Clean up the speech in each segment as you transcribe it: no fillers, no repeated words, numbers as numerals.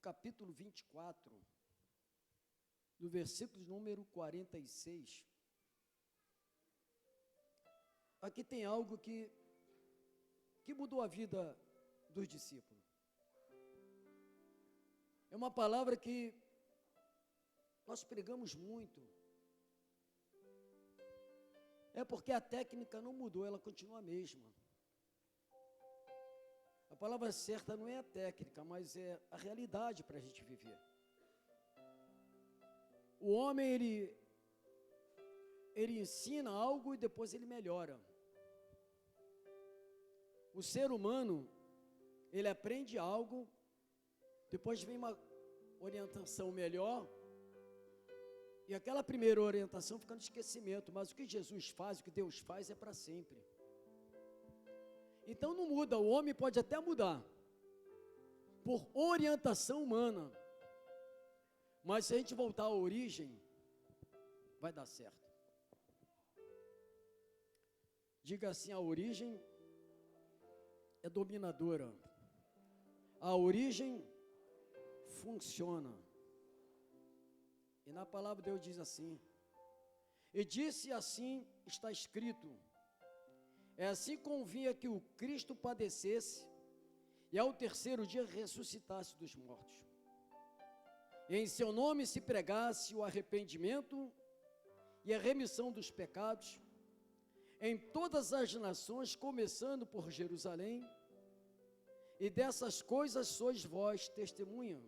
capítulo 24, do versículo número 46. Aqui tem algo que mudou a vida dos discípulos. É uma palavra que nós pregamos muito. É porque a técnica não mudou, ela continua a mesma. A palavra certa não é a técnica, mas é a realidade para a gente viver. O homem, ele ensina algo e depois ele melhora. O ser humano, ele aprende algo, depois vem uma orientação melhor, e aquela primeira orientação fica no esquecimento, mas o que Jesus faz, o que Deus faz é para sempre. Então não muda, o homem pode até mudar, por orientação humana, mas se a gente voltar à origem, vai dar certo. Diga assim, a origem é dominadora, a origem funciona. E na palavra de Deus diz assim, e disse assim, está escrito, é assim convinha que o Cristo padecesse e ao terceiro dia ressuscitasse dos mortos. E em seu nome se pregasse o arrependimento e a remissão dos pecados em todas as nações, começando por Jerusalém, e dessas coisas sois vós testemunha.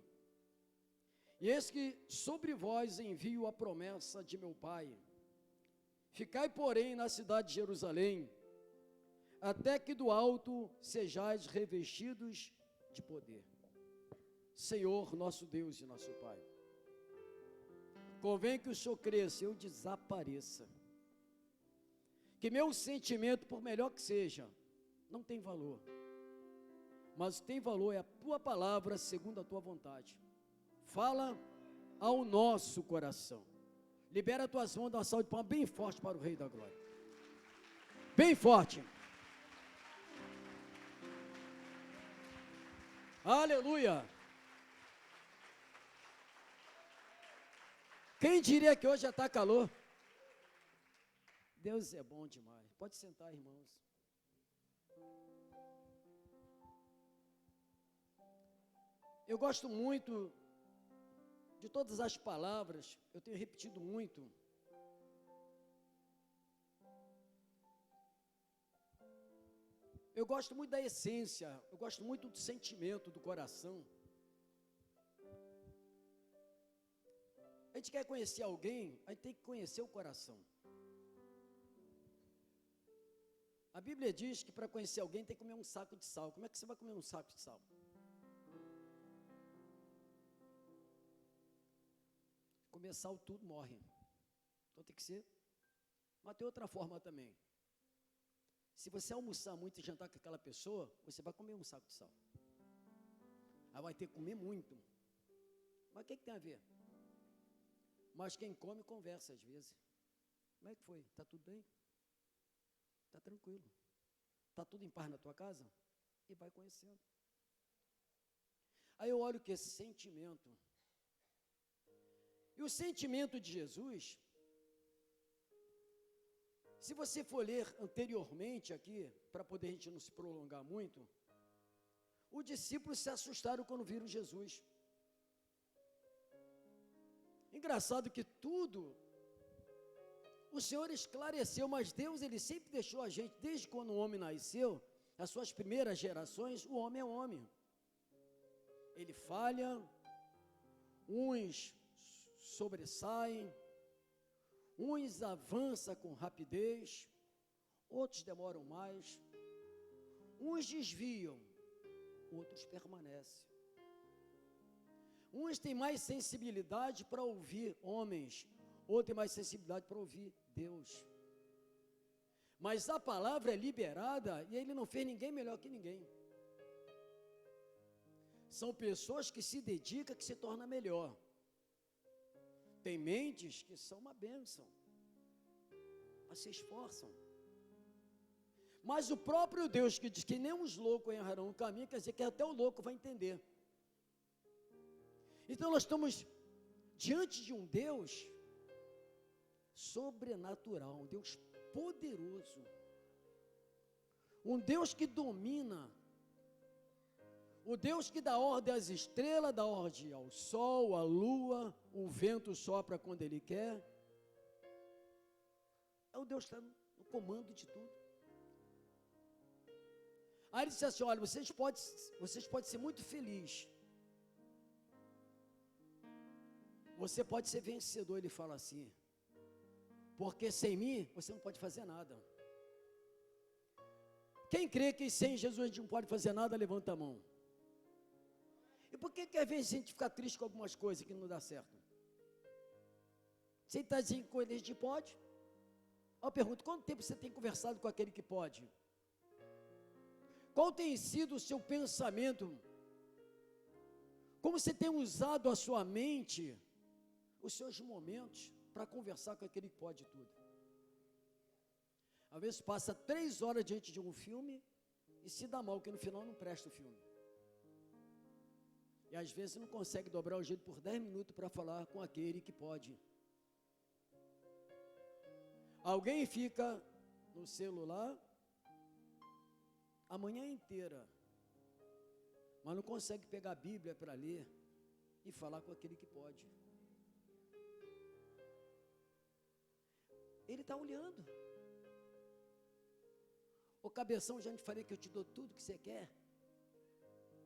E eis que sobre vós envio a promessa de meu Pai. Ficai, porém, na cidade de Jerusalém, até que do alto sejais revestidos de poder. Senhor, nosso Deus e nosso Pai, convém que o Senhor cresça e eu desapareça. Que meu sentimento, por melhor que seja, não tem valor, mas tem valor é a Tua palavra segundo a Tua vontade. Fala ao nosso coração. Libera as Tuas mãos, dá uma salva de palmas bem forte para o Rei da Glória. Bem forte. Aleluia. Quem diria que hoje já está calor? Deus é bom demais. Pode sentar, irmãos. Eu gosto muito de todas as palavras, eu tenho repetido muito. Eu gosto muito da essência, eu gosto muito do sentimento, do coração. A gente quer conhecer alguém, a gente tem que conhecer o coração. A Bíblia diz que para conhecer alguém tem que comer um saco de sal. Como é que você vai comer um saco de sal? Comer sal tudo morre. Então tem que ser. Mas tem outra forma também. Se você almoçar muito e jantar com aquela pessoa, você vai comer um saco de sal. Aí vai ter que comer muito. Mas o que tem a ver? Mas quem come, conversa às vezes. Como é que foi? Está tudo bem? Está tranquilo. Está tudo em paz na tua casa? E vai conhecendo. Aí eu olho que esse sentimento. E o sentimento de Jesus, se você for ler anteriormente aqui, para poder a gente não se prolongar muito, os discípulos se assustaram quando viram Jesus. Engraçado que tudo o Senhor esclareceu, mas Deus, Ele sempre deixou a gente, desde quando o homem nasceu, as suas primeiras gerações, o homem é homem. Ele falha, uns sobressaem, uns avançam com rapidez, outros demoram mais, uns desviam, outros permanecem. Uns têm mais sensibilidade para ouvir homens, outros têm mais sensibilidade para ouvir Deus. Mas a palavra é liberada e Ele não fez ninguém melhor que ninguém. São pessoas que se dedicam, que se tornam melhor. Tem mentes que são uma bênção, mas se esforçam. Mas o próprio Deus que diz que nem os loucos errarão o caminho, quer dizer que até o louco vai entender. Então nós estamos diante de um Deus sobrenatural, um Deus poderoso, um Deus que domina, o Deus que dá ordem às estrelas, dá ordem ao sol, à lua, o vento sopra quando Ele quer. É o Deus que está no comando de tudo. Aí Ele disse assim, olha, vocês podem ser muito felizes, você pode ser vencedor. Ele fala assim, porque sem mim, você não pode fazer nada. Quem crê que sem Jesus a gente não pode fazer nada, levanta a mão. E por que às vezes a gente fica triste com algumas coisas que não dá certo? Você está dizendo que a gente pode? Eu pergunto, quanto tempo você tem conversado com aquele que pode? Qual tem sido o seu pensamento? Como você tem usado a sua mente, os seus momentos, para conversar com aquele que pode tudo? Às vezes passa 3 horas diante de um filme e se dá mal, que no final não presta o filme. E às vezes não consegue dobrar o jeito por 10 minutos para falar com aquele que pode. Alguém fica no celular a manhã inteira, mas não consegue pegar a Bíblia para ler e falar com aquele que pode. Ele está olhando. Ô cabeção, já te falei que eu te dou tudo que você quer.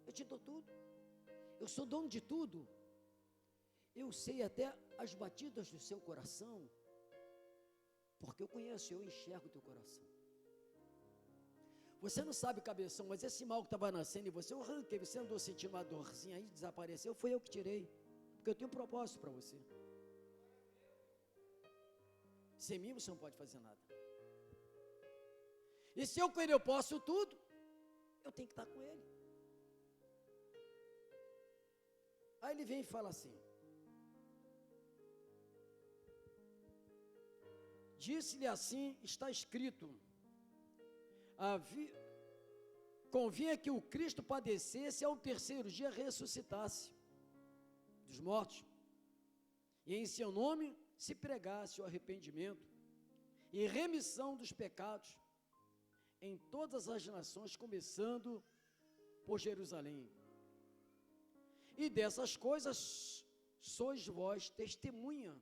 Eu te dou tudo. Eu sou dono de tudo. Eu sei até as batidas do seu coração, porque eu conheço, eu enxergo o teu coração. Você não sabe, cabeção, mas esse mal que estava nascendo em você, eu arranquei. Você andou sentindo uma dorzinha aí, desapareceu, foi eu que tirei, porque eu tenho um propósito para você. Sem mim você não pode fazer nada. E se eu com ele eu posso tudo, eu tenho que estar com ele. Aí ele vem e fala assim, disse-lhe assim, está escrito, convinha que o Cristo padecesse e ao terceiro dia ressuscitasse dos mortos, e em seu nome se pregasse o arrependimento e remissão dos pecados em todas as nações, começando por Jerusalém. E dessas coisas sois vós testemunha.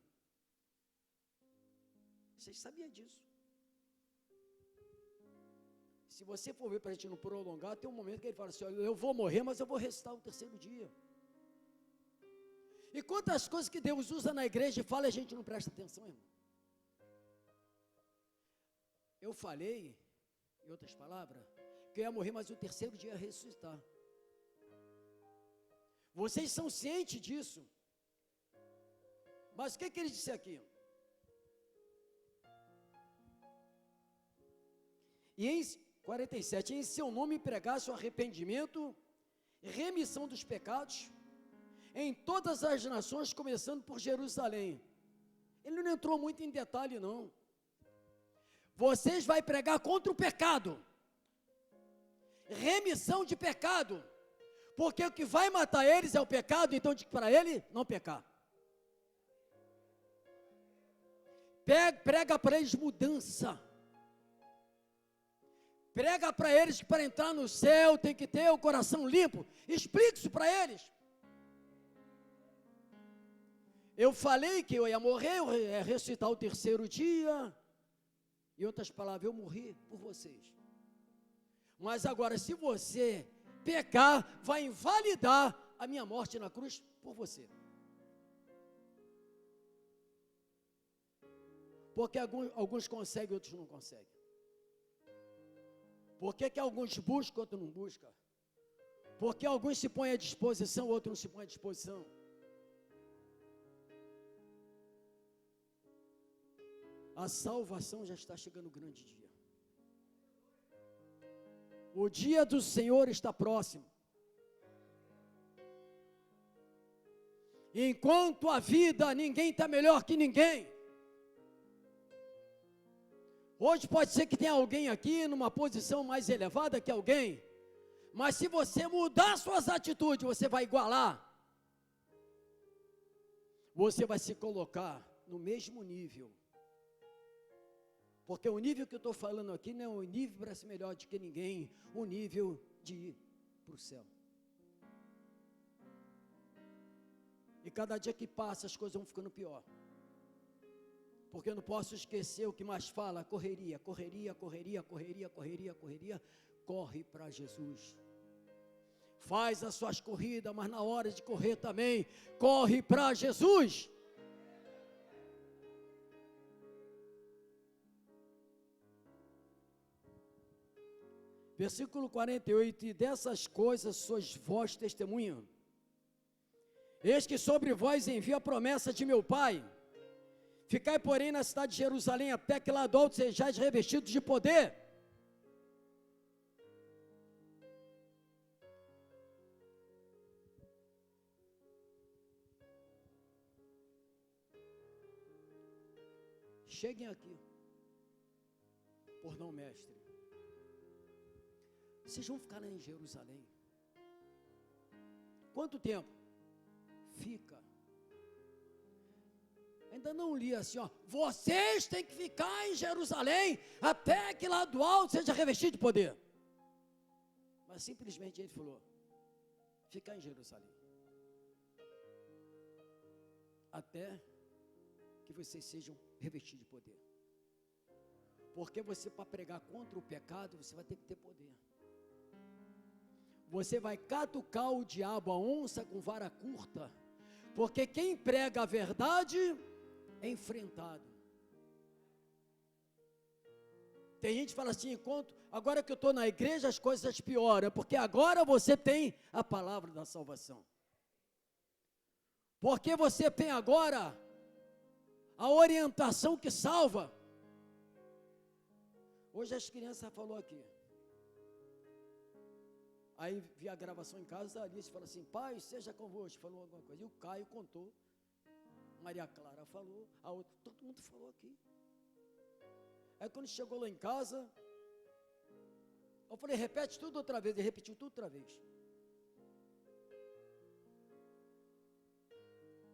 Vocês sabiam disso? Se você for ver para a gente não prolongar, tem um momento que ele fala assim, olha, eu vou morrer, mas eu vou ressuscitar o terceiro dia. E quantas coisas que Deus usa na igreja e fala, a gente não presta atenção, irmão. Eu falei, em outras palavras, que eu ia morrer, mas o terceiro dia ia ressuscitar. Vocês são cientes disso. Mas o que ele disse aqui? E em 47, em seu nome pregasse o arrependimento, remissão dos pecados, em todas as nações, começando por Jerusalém. Ele não entrou muito em detalhe, não. Vocês vão pregar contra o pecado, remissão de pecado, porque o que vai matar eles é o pecado, então diz para ele não pecar. Prega para eles mudança. Prega para eles que para entrar no céu tem que ter o coração limpo. Explique isso para eles. Eu falei que eu ia morrer, eu ia ressuscitar o terceiro dia. Em outras palavras, eu morri por vocês. Mas agora, se você pecar, vai invalidar a minha morte na cruz por você. Porque alguns conseguem, outros não conseguem. Por que alguns buscam, outros não buscam? Porque alguns se põem à disposição, outros não se põem à disposição. A salvação já está chegando o grande dia. O dia do Senhor está próximo. Enquanto a vida, ninguém está melhor que ninguém. Hoje pode ser que tenha alguém aqui numa posição mais elevada que alguém, mas se você mudar suas atitudes, você vai igualar. você vai se colocar no mesmo nível. Porque o nível que eu estou falando aqui não é um nível para ser melhor do que ninguém, um nível de ir para o céu. E cada dia que passa as coisas vão ficando pior. Porque eu não posso esquecer o que mais fala, correria, correria, correria, correria, correria, correria. Corre para Jesus. Faz as suas corridas, mas na hora de correr também, corre para Jesus. Versículo 48, e dessas coisas sois vós testemunha. Eis que sobre vós envio a promessa de meu Pai. Ficai, porém, na cidade de Jerusalém, até que lá do alto sejais revestidos de poder. Cheguem aqui. Por não, mestre. Vocês vão ficar lá em Jerusalém. Quanto tempo? Fica. Ainda não li assim, ó. Vocês têm que ficar em Jerusalém até que lá do alto seja revestido de poder. Mas simplesmente ele falou: ficar em Jerusalém. Até que vocês sejam revestidos de poder. Porque você, para pregar contra o pecado, você vai ter que ter poder. Você vai catucar o diabo, a onça com vara curta, porque quem prega a verdade é enfrentado. Tem gente que fala assim, agora que eu estou na igreja as coisas pioram, porque agora você tem a palavra da salvação. Porque você tem agora a orientação que salva. Hoje as crianças falaram aqui. Aí vi a gravação em casa, a Alice falou assim, pai, seja convosco, falou alguma coisa. E o Caio contou, Maria Clara falou, a outra, todo mundo falou aqui. Aí quando chegou lá em casa, eu falei, repete tudo outra vez, ele repetiu tudo outra vez.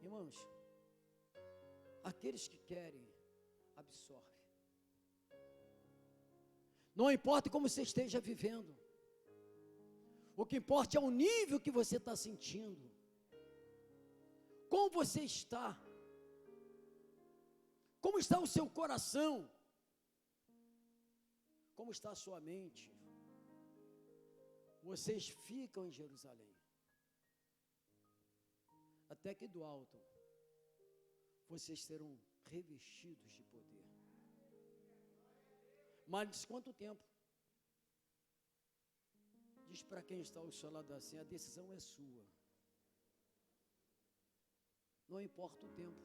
Irmãos, aqueles que querem, absorve. Não importa como você esteja vivendo. O que importa é o nível que você está sentindo. Como você está? Como está o seu coração? Como está a sua mente? Vocês ficam em Jerusalém. Até que do alto, vocês serão revestidos de poder. Mas diz quanto tempo? Diz para quem está ao seu lado assim, a decisão é sua. Não importa o tempo.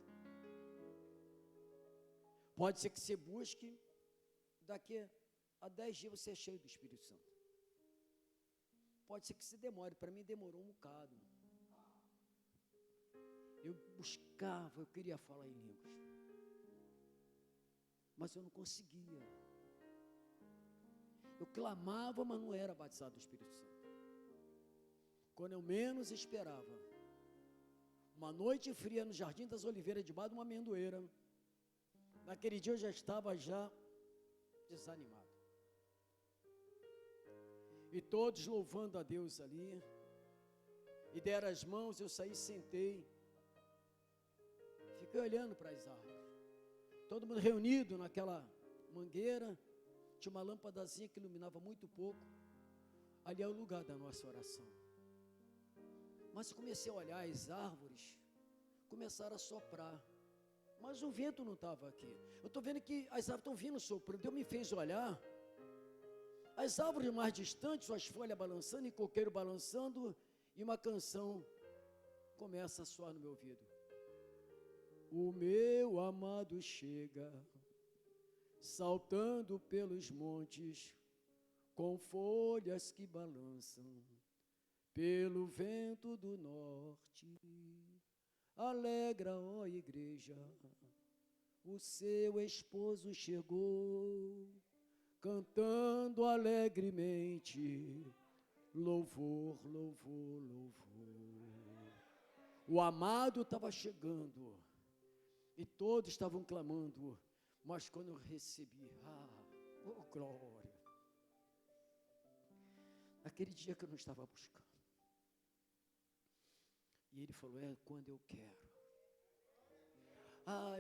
Pode ser que você busque, daqui a 10 dias você é cheio do Espírito Santo. Pode ser que se demore, para mim demorou um bocado. Eu buscava, eu queria falar em línguas. Mas eu não conseguia. Eu clamava, mas não era batizado do Espírito Santo. Quando eu menos esperava, uma noite fria no Jardim das Oliveiras, debaixo de uma amendoeira, naquele dia eu já estava desanimado. E todos louvando a Deus ali, e deram as mãos, eu saí, sentei, fiquei olhando para as árvores, todo mundo reunido naquela mangueira. Tinha uma lâmpadazinha que iluminava muito pouco. Ali é o lugar da nossa oração. Mas comecei a olhar as árvores, começaram a soprar. Mas o vento não estava aqui. Eu estou vendo que as árvores estão vindo soprando. Deus me fez olhar. As árvores mais distantes, suas folhas balançando e coqueiro balançando. E uma canção começa a soar no meu ouvido. O meu amado chega, saltando pelos montes, com folhas que balançam, pelo vento do norte. Alegra, ó igreja, o seu esposo chegou, cantando alegremente, louvor, louvor, louvor. O amado estava chegando, E todos estavam clamando, mas quando eu recebi, oh glória, aquele dia que eu não estava buscando, e ele falou, é quando eu quero.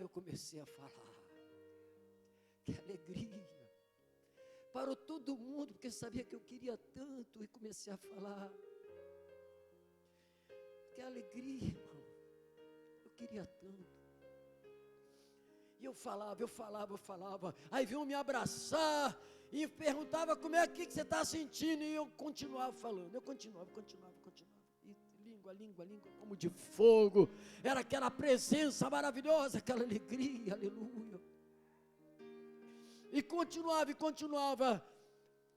Eu comecei a falar, que alegria, parou todo mundo, porque sabia que eu queria tanto, e comecei a falar, que alegria, irmão, eu queria tanto. E eu falava, aí vinham me abraçar, e perguntava como é que você está sentindo, e eu continuava falando, eu continuava, e língua, como de fogo, era aquela presença maravilhosa, aquela alegria, aleluia, e continuava,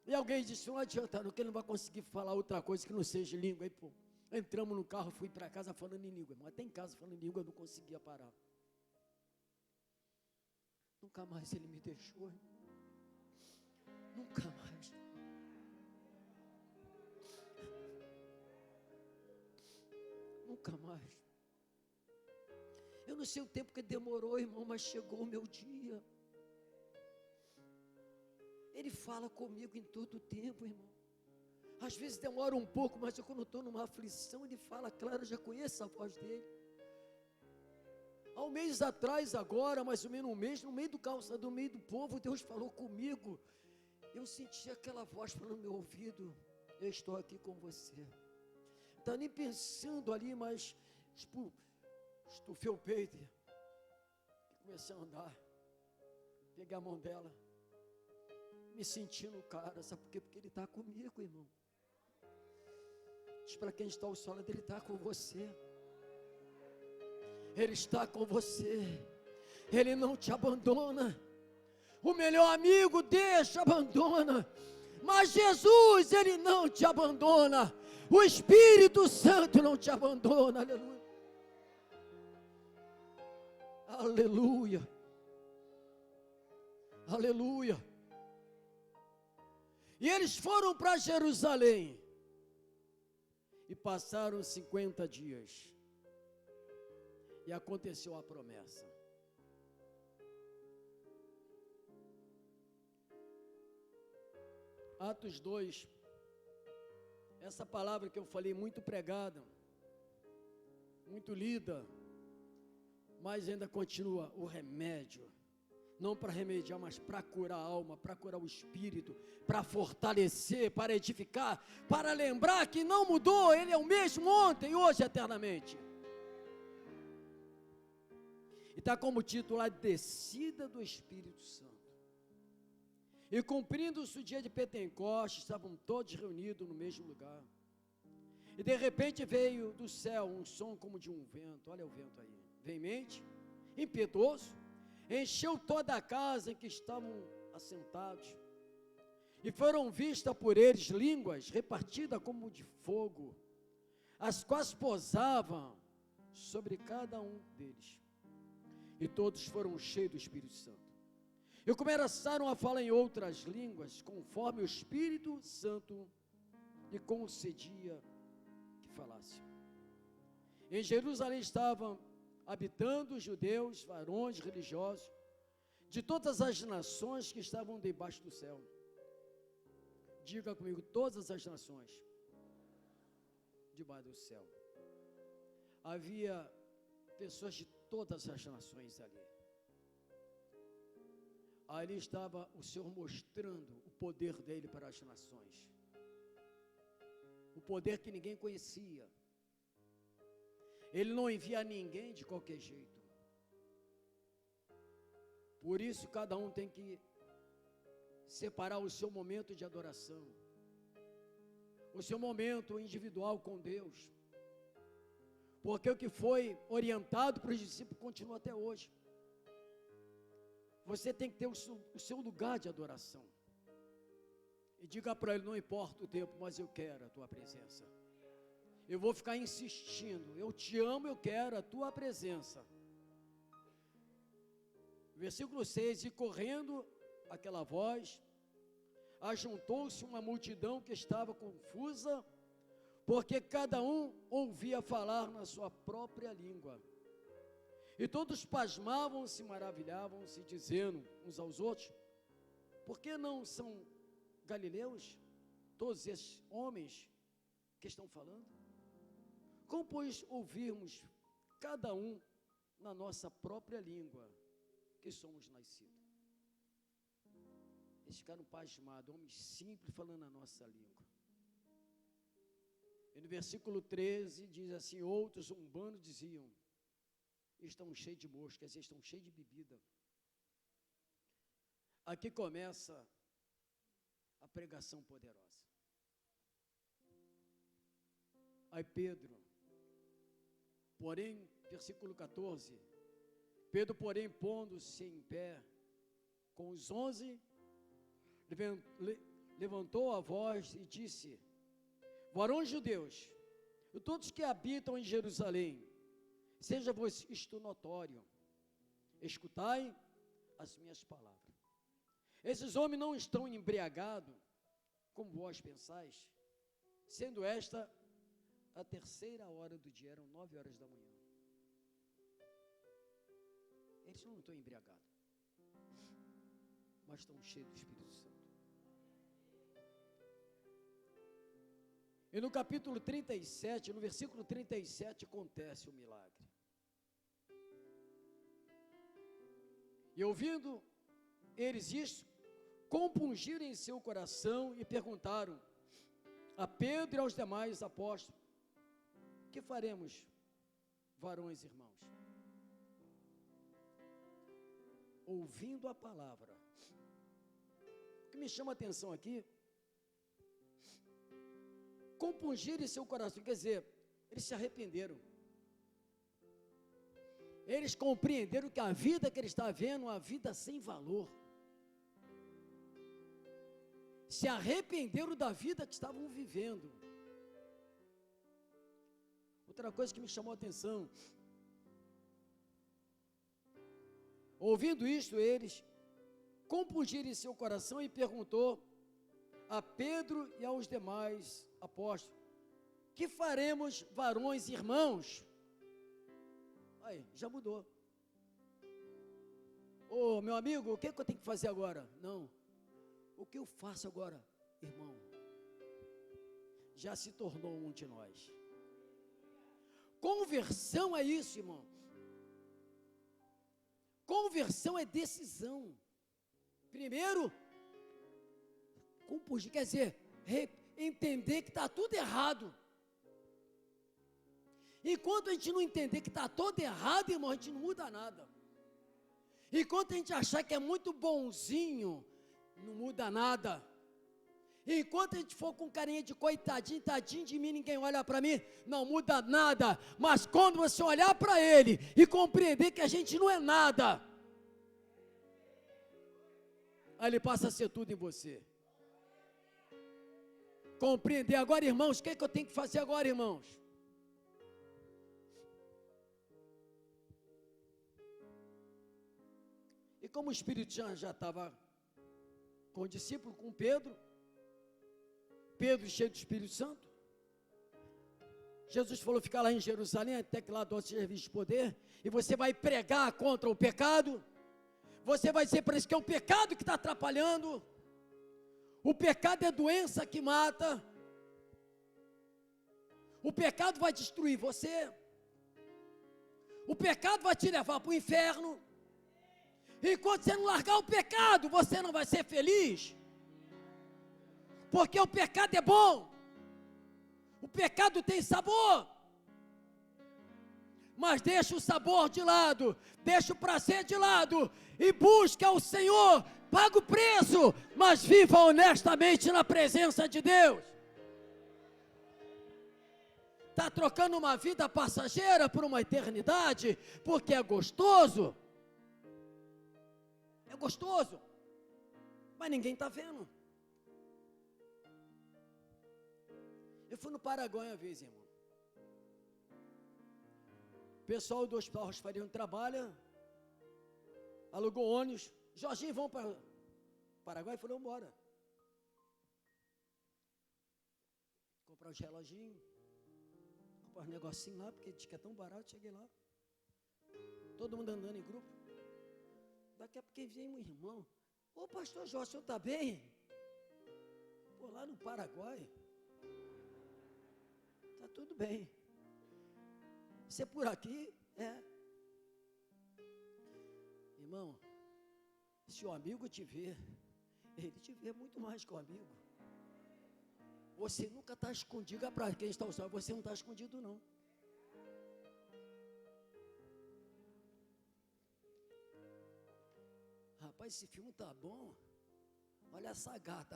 e alguém disse, não adianta, não, que ele não vai conseguir falar outra coisa que não seja língua, aí pô, entramos no carro, fui para casa falando em língua, até em casa falando em língua, eu não conseguia parar. Nunca mais ele me deixou, nunca mais. Nunca mais. Eu não sei o tempo que demorou, irmão, mas chegou o meu dia. Ele fala comigo em todo o tempo, irmão. Às vezes demora um pouco, mas eu quando estou numa aflição, ele fala claro, eu já conheço a voz dele. Há um mês atrás, agora, mais ou menos um mês, no meio do meio do povo, Deus falou comigo. Eu senti aquela voz falando no meu ouvido, eu estou aqui com você. Está nem pensando ali, mas estufei o peito e comecei a andar. Peguei a mão dela, me sentindo cara, sabe por quê? Porque ele está comigo, irmão. Diz para quem está ao sol, ele está com você. Ele está com você, Ele não te abandona. O melhor amigo deixa, abandona, mas Jesus, Ele não te abandona. O Espírito Santo não te abandona, aleluia, aleluia, aleluia. E eles foram para Jerusalém, e passaram 50 dias, e aconteceu a promessa. Atos 2, essa palavra que eu falei, muito pregada, muito lida, mas ainda continua o remédio, não para remediar, mas para curar a alma, para curar o espírito, para fortalecer, para edificar, para lembrar que não mudou, Ele é o mesmo ontem, hoje, eternamente. E está como título a descida do Espírito Santo. E cumprindo-se o dia de Pentecostes, estavam todos reunidos no mesmo lugar. E de repente veio do céu um som como de um vento, olha o vento aí, veemente, impetuoso, encheu toda a casa em que estavam assentados. E foram vistas por eles línguas repartidas como de fogo, as quais pousavam sobre cada um deles. E todos foram cheios do Espírito Santo. E começaram a falar em outras línguas, conforme o Espírito Santo lhe concedia que falasse. Em Jerusalém estavam habitando os judeus, varões religiosos, de todas as nações que estavam debaixo do céu. Diga comigo, todas as nações debaixo do céu. Havia pessoas de todas as nações ali. Ali estava o Senhor mostrando o poder dele para as nações. O poder que ninguém conhecia. Ele não envia ninguém de qualquer jeito. Por isso cada um tem que separar o seu momento de adoração, o seu momento individual com Deus. Porque o que foi orientado para os discípulos continua até hoje. Você tem que ter o seu lugar de adoração. E diga para ele, não importa o tempo, mas eu quero a tua presença. Eu vou ficar insistindo, eu te amo, eu quero a tua presença. Versículo 6, e correndo aquela voz, ajuntou-se uma multidão que estava confusa, porque cada um ouvia falar na sua própria língua. E todos pasmavam-se, maravilhavam-se, dizendo uns aos outros: por que não são galileus todos esses homens que estão falando? Como, pois, ouvirmos cada um na nossa própria língua que somos nascidos? Eles ficaram pasmados, homens simples falando a nossa língua. E no versículo 13 diz assim: outros zombando diziam: estão cheios de moscas, quer dizer, estão cheios de bebida. Aqui começa a pregação poderosa. Aí Pedro, porém, versículo 14, Pedro, porém, pondo-se em pé com os 11, levantou a voz e disse: varões judeus, e todos que habitam em Jerusalém, seja-vos isto notório, escutai as minhas palavras. Esses homens não estão embriagados, como vós pensais, sendo esta a terceira hora do dia, eram 9 horas da manhã. Eles não estão embriagados, mas estão cheios do Espírito Santo. E no capítulo 37, no versículo 37, acontece o milagre. E ouvindo eles isto, compungiram em seu coração e perguntaram a Pedro e aos demais apóstolos: que faremos, varões e irmãos? Ouvindo a palavra. O que me chama a atenção aqui, compungir em seu coração, quer dizer, eles se arrependeram. Eles compreenderam que a vida que eles estavam vendo, uma vida sem valor. Se arrependeram da vida que estavam vivendo. Outra coisa que me chamou a atenção, ouvindo isto, eles compungiram em seu coração e perguntou a Pedro e aos demais apóstolos: que faremos, varões e irmãos? Aí, já mudou. Ô, meu amigo, o que é que eu tenho que fazer agora? Não. O que eu faço agora, irmão? Já se tornou um de nós. Conversão é isso, irmão. Conversão é decisão. Primeiro, compungir, quer dizer, entender que está tudo errado. Enquanto a gente não entender que está tudo errado, irmão, a gente não muda nada. Enquanto a gente achar que é muito bonzinho, não muda nada. Enquanto a gente for com carinha de coitadinho, tadinho de mim, ninguém olha para mim, não muda nada. Mas quando você olhar para ele e compreender que a gente não é nada, aí ele passa a ser tudo em você. Compreender agora, irmãos, o que é que eu tenho que fazer agora, irmãos? E como o Espírito já estava com o discípulo, com Pedro cheio do Espírito Santo, Jesus falou: ficar lá em Jerusalém até que lá do seja visto poder, e você vai pregar contra o pecado, você vai dizer para eles que é o pecado que está atrapalhando, o pecado é doença que mata, o pecado vai destruir você, o pecado vai te levar para o inferno. Enquanto você não largar o pecado, você não vai ser feliz, porque o pecado é bom, o pecado tem sabor, mas deixa o sabor de lado, deixa o prazer de lado, e busca o Senhor, paga o preço, mas viva honestamente na presença de Deus. Está trocando uma vida passageira por uma eternidade, porque é gostoso, mas ninguém está vendo. Eu fui no Paraguai uma vez, irmão. O pessoal do Hospital Rosfarino trabalha, alugou ônibus. Jorginho, vamos para o Paraguai? Falei: vamos embora. Comprar os reloginhos, comprar os negocinhos lá, porque diz que é tão barato. Cheguei lá, todo mundo andando em grupo. Daqui a pouco vem um irmão. Ô pastor Jorge, o senhor está bem? Pô, lá no Paraguai. Está tudo bem. Você por aqui? É. Irmão, se o amigo te vê, ele te vê muito mais que o amigo. Você nunca está escondido. Para quem está usando, você não está escondido, não. Rapaz, esse filme tá bom. Olha essa gata.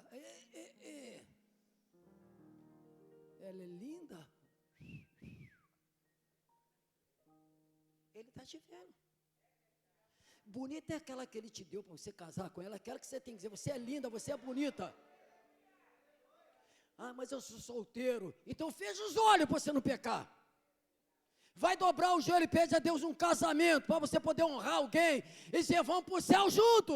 Ela é linda. Ele está te vendo. Bonita é aquela que ele te deu para você casar com ela. Aquela que você tem que dizer, você é linda, você é bonita. Ah, mas eu sou solteiro. Então fecha os olhos para você não pecar. Vai dobrar o joelho e pede a Deus um casamento, para você poder honrar alguém, e dizer, vamos para o céu junto.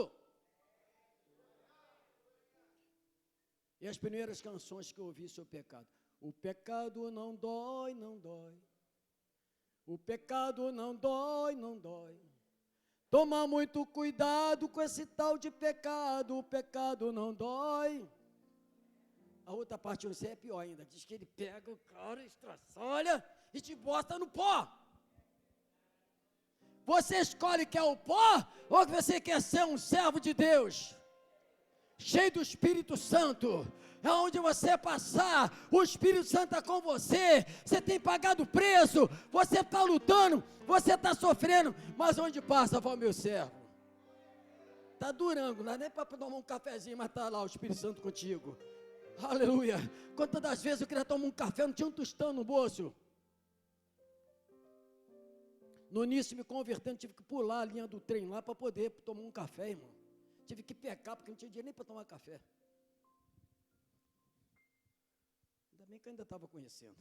E as primeiras canções que eu ouvi sobre o pecado. O pecado não dói, não dói. O pecado não dói, não dói. Toma muito cuidado com esse tal de pecado, o pecado não dói. A outra parte, eu não sei, é pior ainda, diz que ele pega o cara, estraçalha e te bota no pó. Você escolhe que é o pó, ou que você quer ser um servo de Deus, cheio do Espírito Santo, aonde você passar, o Espírito Santo está com você, você tem pagado preço, você está lutando, você está sofrendo, mas onde passa, vai o meu servo. Está durando, não é nem para tomar um cafezinho, mas está lá o Espírito Santo contigo. Aleluia. Quantas das vezes eu queria tomar um café, não tinha um tostão no bolso. No início, me convertendo, tive que pular a linha do trem lá para poder tomar um café, irmão. Tive que pecar, porque não tinha dinheiro nem para tomar café. Ainda bem que eu ainda estava conhecendo.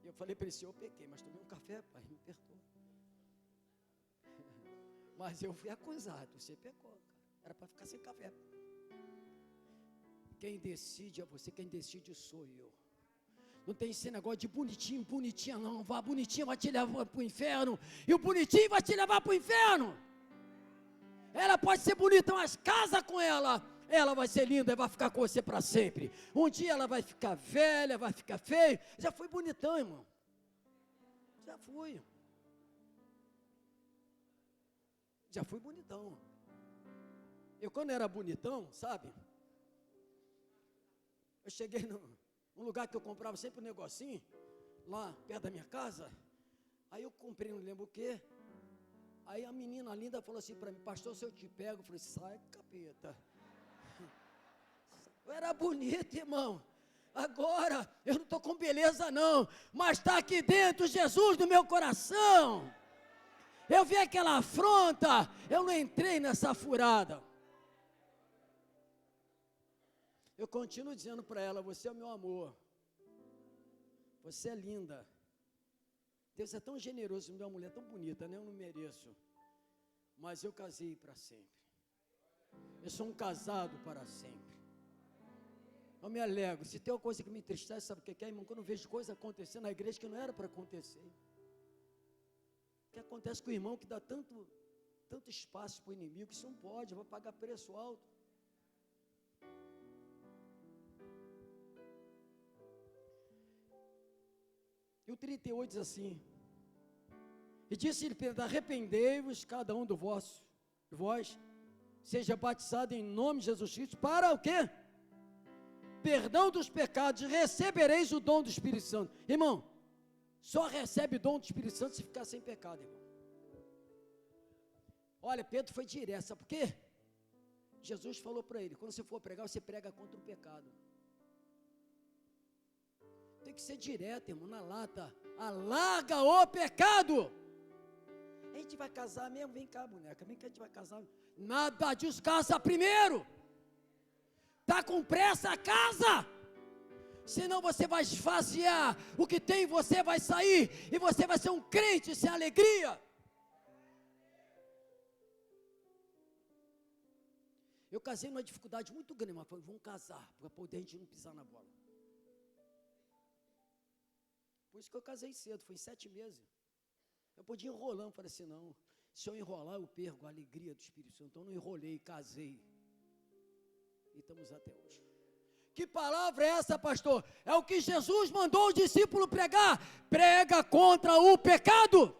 E eu falei para ele, eu pequei, mas tomei um café, pai, me perdoa. Mas eu fui acusado, você pecou, cara. Era para ficar sem café. Quem decide é você, quem decide sou eu. Não tem esse negócio de bonitinho, bonitinha não. A bonitinha vai te levar para o inferno, e o bonitinho vai te levar para o inferno. Ela pode ser bonita, mas casa com ela. Ela vai ser linda e vai ficar com você para sempre. Um dia ela vai ficar velha, vai ficar feio. Já fui bonitão, irmão. Já fui. Já fui bonitão. Eu quando era bonitão, sabe? Eu cheguei num lugar que eu comprava sempre um negocinho, lá perto da minha casa. Aí eu comprei, não lembro o quê. Aí a menina linda falou assim para mim, pastor, se eu te pego, eu falei, sai capeta. Eu era bonito, irmão. Agora, eu não estou com beleza não, mas está aqui dentro Jesus no meu coração. Eu vi aquela afronta, eu não entrei nessa furada. Eu continuo dizendo para ela, você é o meu amor. Você é linda. Deus é tão generoso, me deu uma mulher tão bonita, né? Eu não mereço. Mas eu casei para sempre. Eu sou um casado para sempre. Eu me alegro. Se tem uma coisa que me entristece, sabe o que é, irmão? Quando eu vejo coisa acontecer na igreja que não era para acontecer. O que acontece com o irmão que dá tanto espaço para o inimigo, isso não pode, vai pagar preço alto. E o 38 diz assim, e disse-lhe Pedro, arrependei-vos cada um de vós, seja batizado em nome de Jesus Cristo, para o quê? Perdão dos pecados, recebereis o dom do Espírito Santo. Irmão, só recebe o dom do Espírito Santo se ficar sem pecado, irmão. Olha, Pedro foi direto, sabe por quê? Jesus falou para ele, quando você for pregar, você prega contra o pecado. Tem que ser direto, irmão, na lata. Alarga o pecado. A gente vai casar mesmo? Vem cá, boneca, vem cá, a gente vai casar. Nada disso, casa primeiro. Está com pressa, casa. Senão você vai esvaziar. O que tem em você vai sair. E você vai ser um crente sem alegria. Eu casei numa dificuldade muito grande, mas falei, vamos casar, para poder a gente não pisar na bola. Por isso que eu casei cedo, foi 7 meses. Eu podia enrolar, eu falei assim, não, se eu enrolar eu perco a alegria do Espírito Santo. Então eu não enrolei, casei. E estamos até hoje. Que palavra é essa, pastor? É o que Jesus mandou o discípulo pregar. Prega contra o pecado.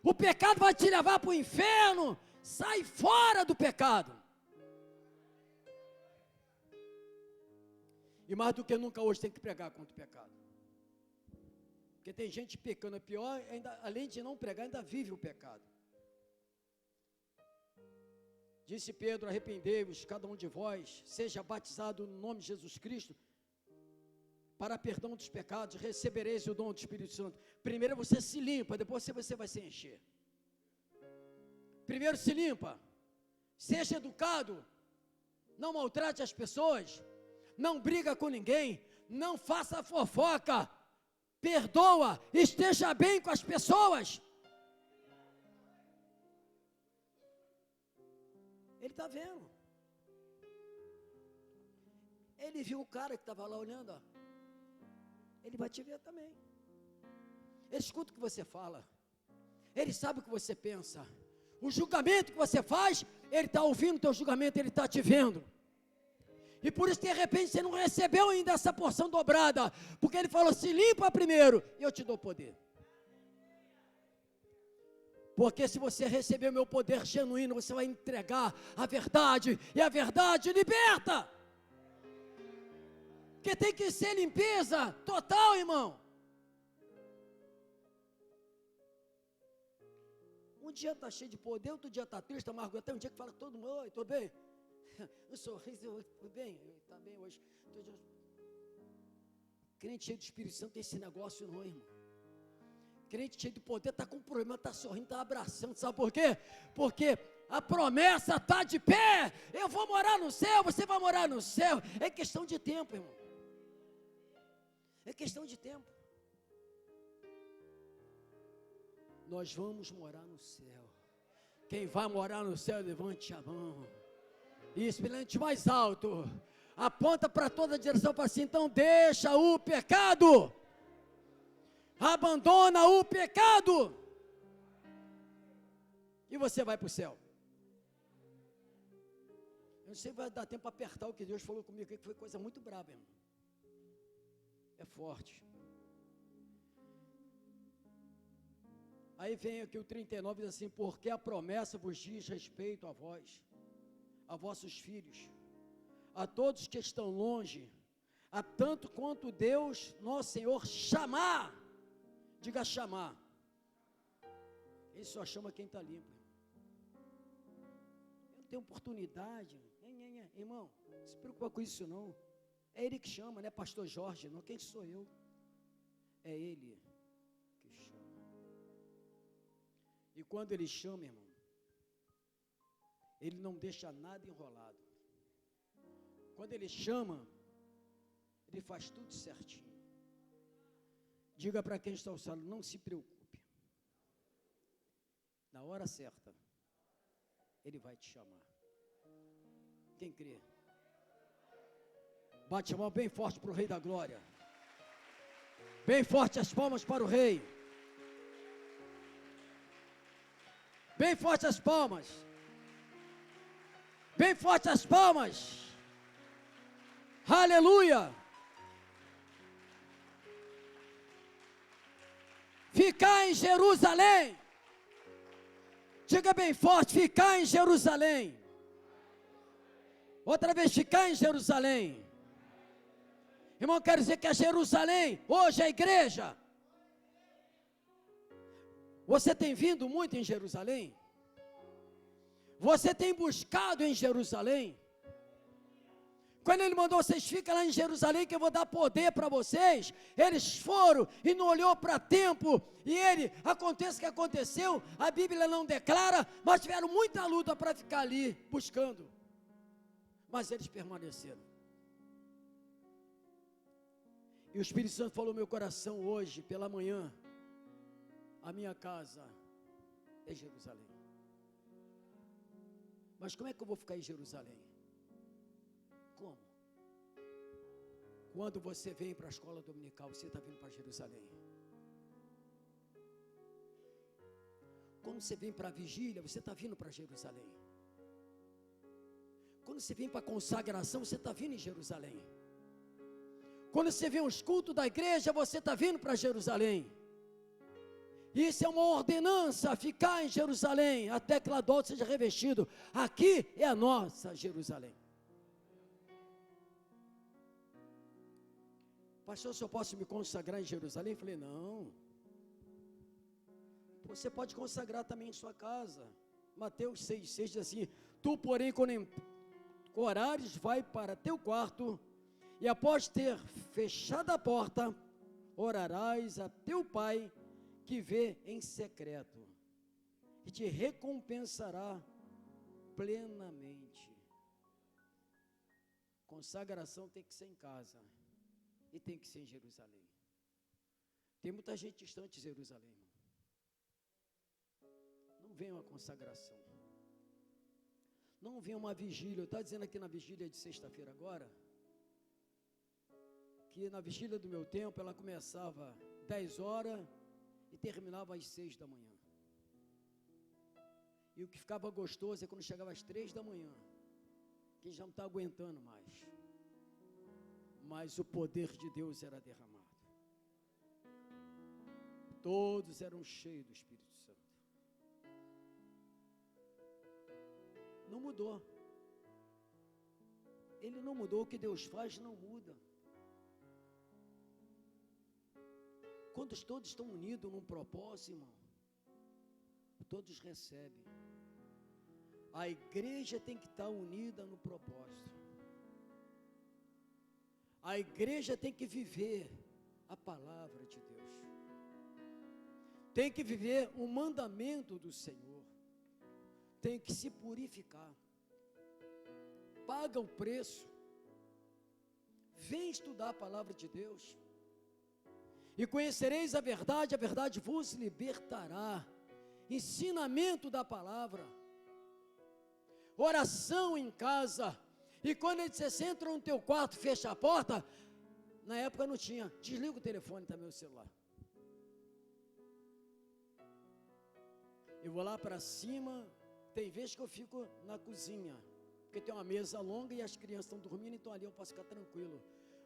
O pecado vai te levar para o inferno. Sai fora do pecado. E mais do que nunca hoje tem que pregar contra o pecado. Porque tem gente pecando, é pior, ainda, além de não pregar, ainda vive o pecado. Disse Pedro, arrependei-vos, cada um de vós, seja batizado no nome de Jesus Cristo, para perdão dos pecados, recebereis o dom do Espírito Santo. Primeiro você se limpa, depois você vai se encher. Primeiro se limpa, seja educado, não maltrate as pessoas, não briga com ninguém, não faça fofoca, perdoa, esteja bem com as pessoas. Ele está vendo. Ele viu o cara que estava lá olhando, ó. Ele vai te ver também. Ele escuta o que você fala. Ele sabe o que você pensa. O julgamento que você faz, ele está ouvindo o teu julgamento, ele está te vendo. E por isso, de repente, você não recebeu ainda essa porção dobrada. Porque ele falou, se limpa primeiro, e eu te dou poder. Porque se você receber o meu poder genuíno, você vai entregar a verdade, e a verdade liberta. Porque tem que ser limpeza total, irmão. Um dia está cheio de poder, outro dia está triste, amargo. Até um dia que fala com todo mundo, oi, estou bem. Um sorriso, estou bem, está bem hoje. Crente cheio do Espírito Santo tem esse negócio não, irmão. Crente cheio de poder está com problema, está sorrindo, está abraçando, sabe por quê? Porque a promessa está de pé. Eu vou morar no céu, você vai morar no céu. É questão de tempo, irmão. É questão de tempo. Nós vamos morar no céu. Quem vai morar no céu, levante a mão. Isso, brilhante mais alto. Aponta para toda a direção, para assim, então deixa o pecado. Abandona o pecado. E você vai para o céu. Eu não sei se vai dar tempo para apertar o que Deus falou comigo, que foi coisa muito brava, irmão. É forte. Aí vem aqui o 39, diz assim, porque a promessa vos diz respeito a vós, a vossos filhos, a todos que estão longe, a tanto quanto Deus, nosso Senhor, chamar. Diga chamar. Ele só chama quem está limpo. Eu não tenho oportunidade. Irmão, não se preocupa com isso não. É Ele que chama, não é pastor Jorge, não. Quem sou eu? É Ele que chama. E quando Ele chama, irmão, Ele não deixa nada enrolado. Quando Ele chama, Ele faz tudo certinho. Diga para quem está ao salão, não se preocupe. Na hora certa, Ele vai te chamar. Quem crê? Bate a mão bem forte para o Rei da Glória. Bem forte as palmas para o Rei. Bem forte as palmas. Bem forte as palmas. Aleluia. Ficar em Jerusalém. Diga bem forte, ficar em Jerusalém. Outra vez, ficar em Jerusalém. Irmão, quero dizer que é Jerusalém, hoje é a igreja. Você tem vindo muito em Jerusalém? Você tem buscado em Jerusalém? Quando Ele mandou vocês fiquem lá em Jerusalém, que eu vou dar poder para vocês, eles foram e não olhou para tempo, e aconteça o que aconteceu, a Bíblia não declara, mas tiveram muita luta para ficar ali, buscando, mas eles permaneceram, e o Espírito Santo falou no meu coração hoje, pela manhã, a minha casa é Jerusalém, mas como é que eu vou ficar em Jerusalém? Como? Quando você vem para a escola dominical, você está vindo para Jerusalém. Quando você vem para a vigília, você está vindo para Jerusalém. Quando você vem para a consagração, você está vindo em Jerusalém. Quando você vem aos cultos da igreja, você está vindo para Jerusalém. Isso é uma ordenança, ficar em Jerusalém, até que lá do alto seja revestido. Aqui é a nossa Jerusalém. Pastor, se eu posso me consagrar em Jerusalém? Eu falei, não. Você pode consagrar também em sua casa. Mateus 6,6 diz assim: tu, porém, quando orares, vai para teu quarto, e após ter fechado a porta, orarás a teu pai, que vê em secreto, e te recompensará plenamente. Consagração tem que ser em casa, e tem que ser em Jerusalém. Tem muita gente distante de Jerusalém, irmão. Não vem uma consagração, não vem uma vigília. Eu estava dizendo aqui na vigília de sexta-feira agora, que na vigília do meu tempo, ela começava 10 horas, e terminava às 6 da manhã. E o que ficava gostoso é quando chegava às 3 da manhã, que já não está aguentando mais. Mas o poder de Deus era derramado. Todos eram cheios do Espírito Santo. Não mudou. Ele não mudou. O que Deus faz não muda. Quando todos estão unidos num propósito, irmão, todos recebem. A igreja tem que estar unida no propósito. A igreja tem que viver a palavra de Deus. Tem que viver o mandamento do Senhor. Tem que se purificar. Paga o preço. Vem estudar a palavra de Deus. E conhecereis a verdade vos libertará. Ensinamento da palavra. Oração em casa. E quando você entra no teu quarto, fecha a porta, na época não tinha, desliga o telefone também, o celular. Eu vou lá para cima, tem vezes que eu fico na cozinha, porque tem uma mesa longa e as crianças estão dormindo, então ali eu posso ficar tranquilo.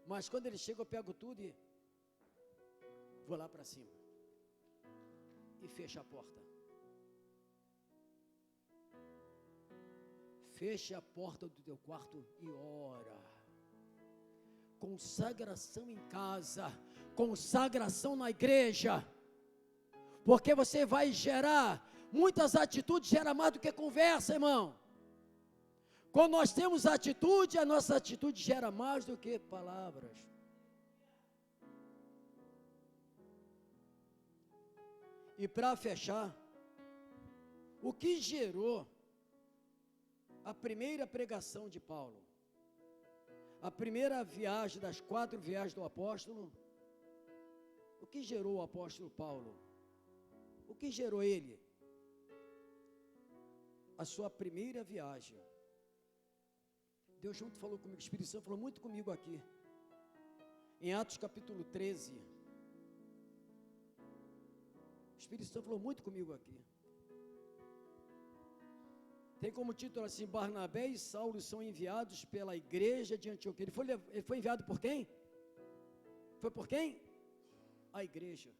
Mas quando eles chegam, eu pego tudo e vou lá para cima. E fecho a porta. Feche a porta do teu quarto e ora. Consagração em casa, consagração na igreja, porque você vai gerar, muitas atitudes geram mais do que conversa, irmão. Quando nós temos atitude, a nossa atitude gera mais do que palavras. E para fechar, o que gerou a primeira pregação de Paulo, a primeira viagem das 4 viagens do apóstolo, o que gerou o apóstolo Paulo? O que gerou ele? A sua primeira viagem. Deus junto falou comigo, o Espírito Santo falou muito comigo aqui, em Atos capítulo 13, o Espírito Santo falou muito comigo aqui. Tem como título assim: Barnabé e Saulo são enviados pela igreja de Antioquia. Ele foi enviado por quem? Foi por quem? A igreja.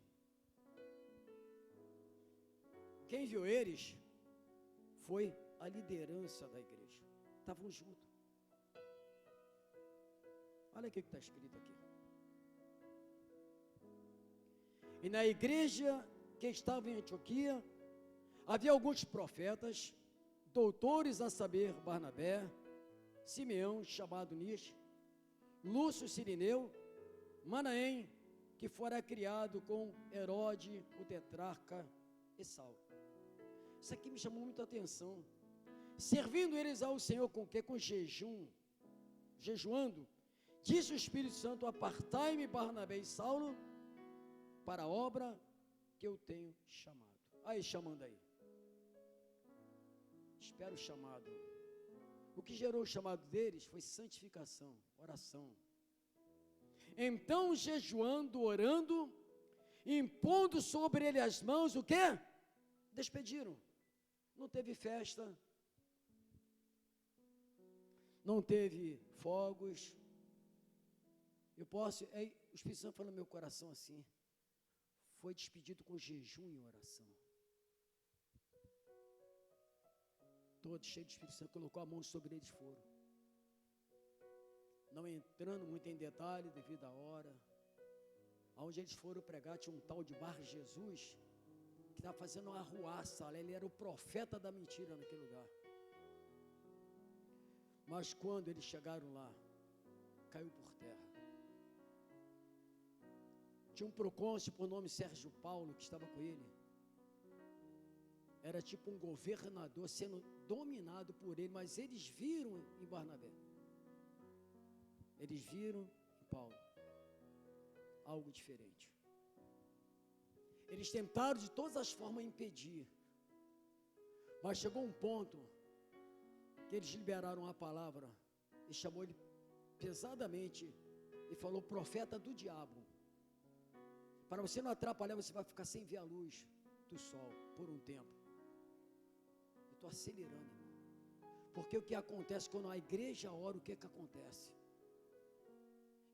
Quem enviou eles foi a liderança da igreja. Estavam juntos. Olha o que está escrito aqui. E na igreja que estava em Antioquia, havia alguns profetas, doutores, a saber, Barnabé, Simeão, chamado Nis, Lúcio Cirineu, Manaém, que fora criado com Herode, o tetrarca, e Saulo. Isso aqui me chamou muita atenção. Servindo eles ao Senhor com quê? Com jejum, jejuando, disse o Espírito Santo: apartai-me Barnabé e Saulo para a obra que eu tenho chamado. Aí, chamando aí. Espera o chamado. O que gerou o chamado deles foi santificação, oração. Então, jejuando, orando, impondo sobre ele as mãos, o quê? Despediram. Não teve festa. Não teve fogos. O Espírito Santo falou no meu coração assim, foi despedido com jejum e oração. Todos cheios de Espírito Santo, colocou a mão sobre eles e foram. Não entrando muito em detalhe devido à hora. Aonde eles foram pregar, tinha um tal de Bar Jesus, que estava fazendo uma arruaça, ele era o profeta da mentira naquele lugar. Mas quando eles chegaram lá, caiu por terra. Tinha um procônsul por nome Sérgio Paulo, que estava com ele. Era tipo um governador sendo dominado por ele, mas eles viram em Barnabé. Eles viram em Paulo algo diferente. Eles tentaram de todas as formas impedir, mas chegou um ponto que eles liberaram a palavra e chamou ele pesadamente e falou: profeta do diabo, para você não atrapalhar, você vai ficar sem ver a luz do sol por um tempo. Eu estou acelerando, irmão, porque o que acontece quando a igreja ora, o que acontece?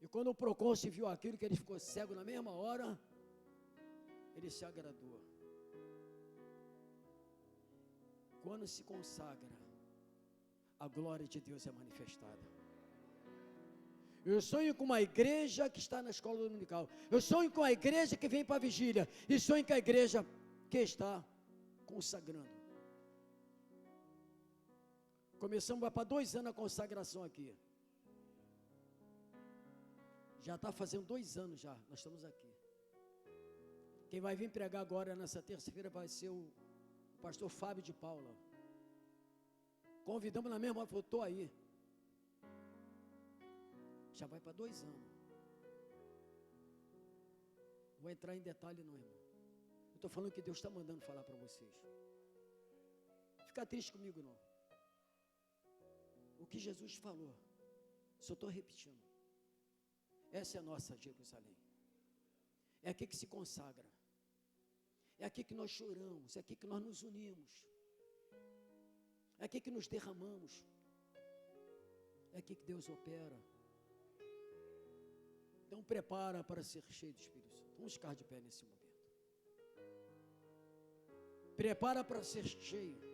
E quando o procônsul viu aquilo, que ele ficou cego na mesma hora, ele se agradou. Quando se consagra, a glória de Deus é manifestada. Eu sonho com uma igreja que está na escola dominical. Eu sonho com a igreja que vem para a vigília. E sonho com a igreja que está consagrando. Começamos, vai para 2 anos a consagração aqui. Já está fazendo 2 anos já, nós estamos aqui. Quem vai vir pregar agora nessa terça-feira vai ser o pastor Fábio de Paula. Convidamos na mesma hora, falou: estou aí. Já vai para 2 anos. Não vou entrar em detalhe não, irmão. Eu estou falando que Deus está mandando falar para vocês. Fica triste comigo não. O que Jesus falou, só estou repetindo. Essa é a nossa Jerusalém. É aqui que se consagra. É aqui que nós choramos. É aqui que nós nos unimos. É aqui que nos derramamos. É aqui que Deus opera. Então prepara para ser cheio do Espírito Santo. Vamos ficar de pé nesse momento. Prepara para ser cheio.